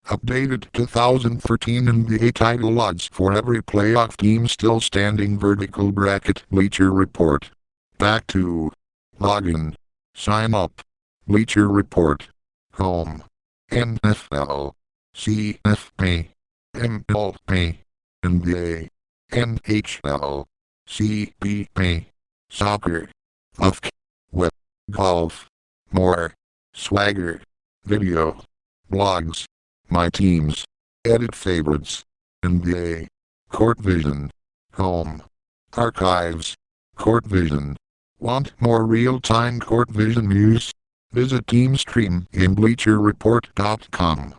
Updated 2013 NBA title odds for every playoff team still standing. Vertical bracket Bleacher Report. Back to login. Sign up. Bleacher Report. Home. NFL. CFP. MLB. NBA. NHL. CBP. Soccer. UFC. Web. Golf. More. Swagger. Video. Blogs. My teams. Edit favorites. NBA. Court Vision. Home. Archives. Court Vision. Want more real-time Court Vision news? Visit TeamStream in BleacherReport.com.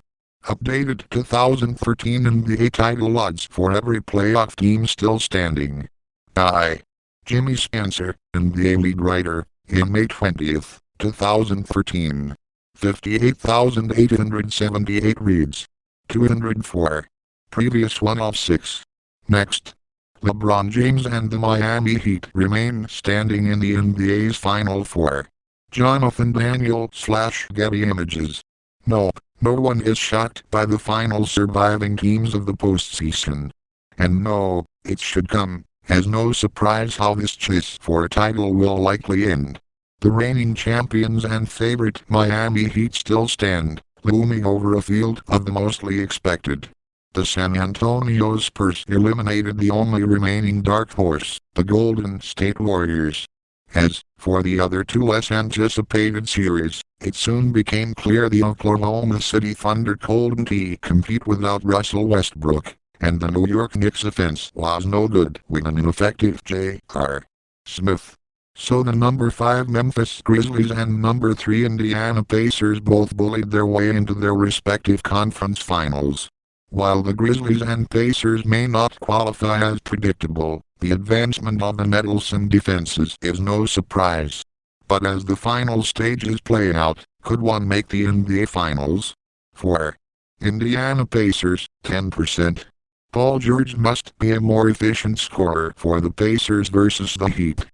Updated 2013 NBA title odds for every playoff team still standing. By Jimmy Spencer, NBA lead writer, in May 20th, 2013. 58,878 reads. 204. Previous 1 of 6. Next. LeBron James and the Miami Heat remain standing in the NBA's Final Four. Jonathan Daniel / Getty Images. Nope, no one is shocked by the final surviving teams of the postseason. And no, it should come as no surprise how this chase for a title will likely end. The reigning champions and favorite Miami Heat still stand, looming over a field of the mostly expected. The San Antonio Spurs eliminated the only remaining dark horse, the Golden State Warriors. As for the other two less anticipated series, it soon became clear the Oklahoma City Thunder couldn't compete without Russell Westbrook, and the New York Knicks offense was no good with an ineffective J.R. Smith. So the number 5 Memphis Grizzlies and number 3 Indiana Pacers both bullied their way into their respective conference finals. While the Grizzlies and Pacers may not qualify as predictable, the advancement of the Nettleson defenses is no surprise. But as the final stages play out, could one make the NBA Finals? 4. Indiana Pacers, 10%. Paul George must be a more efficient scorer for the Pacers versus the Heat.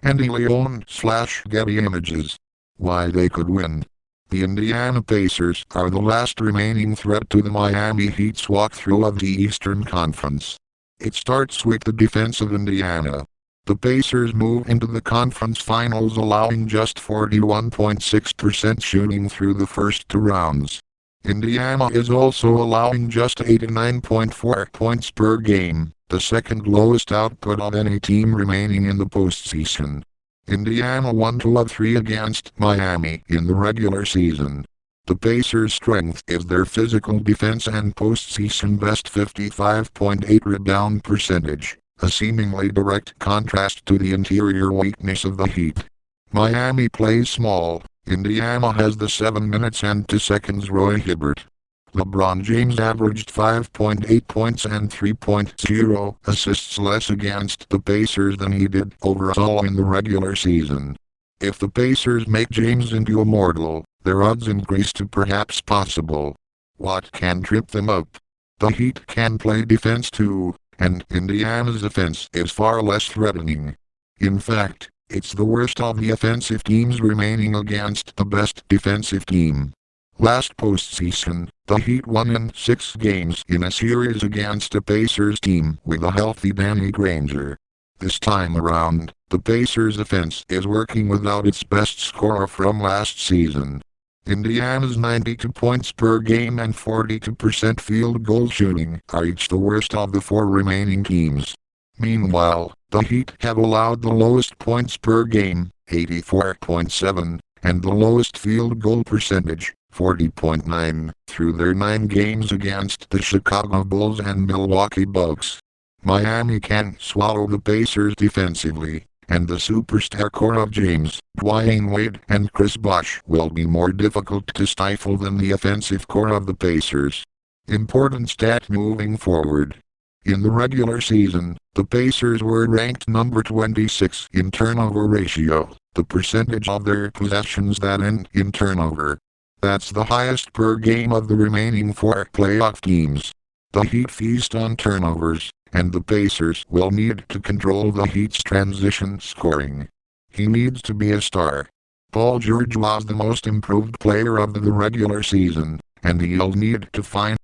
Andy Leon / Getty Images. Why they could win. The Indiana Pacers are the last remaining threat to the Miami Heat's walkthrough of the Eastern Conference. It starts with the defense of Indiana. The Pacers move into the conference finals allowing just 41.6% shooting through the first 2 rounds. Indiana is also allowing just 89.4 points per game, the second lowest output of any team remaining in the postseason. Indiana won 2 of 3 against Miami in the regular season. The Pacers' strength is their physical defense and postseason best 55.8 rebound percentage, a seemingly direct contrast to the interior weakness of the Heat. Miami plays small. Indiana has the 7 minutes and 2 seconds Roy Hibbert. LeBron James averaged 5.8 points and 3.0 assists less against the Pacers than he did overall in the regular season. If the Pacers make James into a mortal, their odds increase to perhaps possible. What can trip them up? The Heat can play defense too, and Indiana's offense is far less threatening. In fact, it's the worst of the offensive teams remaining against the best defensive team. Last postseason, the Heat won in 6 games in a series against a Pacers team with a healthy Danny Granger. This time around, the Pacers' offense is working without its best scorer from last season. Indiana's 92 points per game and 42% field goal shooting are each the worst of the 4 remaining teams. Meanwhile, the Heat have allowed the lowest points per game, 84.7, and the lowest field goal percentage, 40.9, through their 9 games against the Chicago Bulls and Milwaukee Bucks. Miami can swallow the Pacers defensively, and the superstar core of James, Dwayne Wade, and Chris Bosh will be more difficult to stifle than the offensive core of the Pacers. Important stat moving forward. In the regular season, the Pacers were ranked number 26 in turnover ratio, the percentage of their possessions that end in turnover. That's the highest per game of the remaining 4 playoff teams. The Heat feast on turnovers, and the Pacers will need to control the Heat's transition scoring. He needs to be a star. Paul George was the most improved player of the regular season, and he'll need to find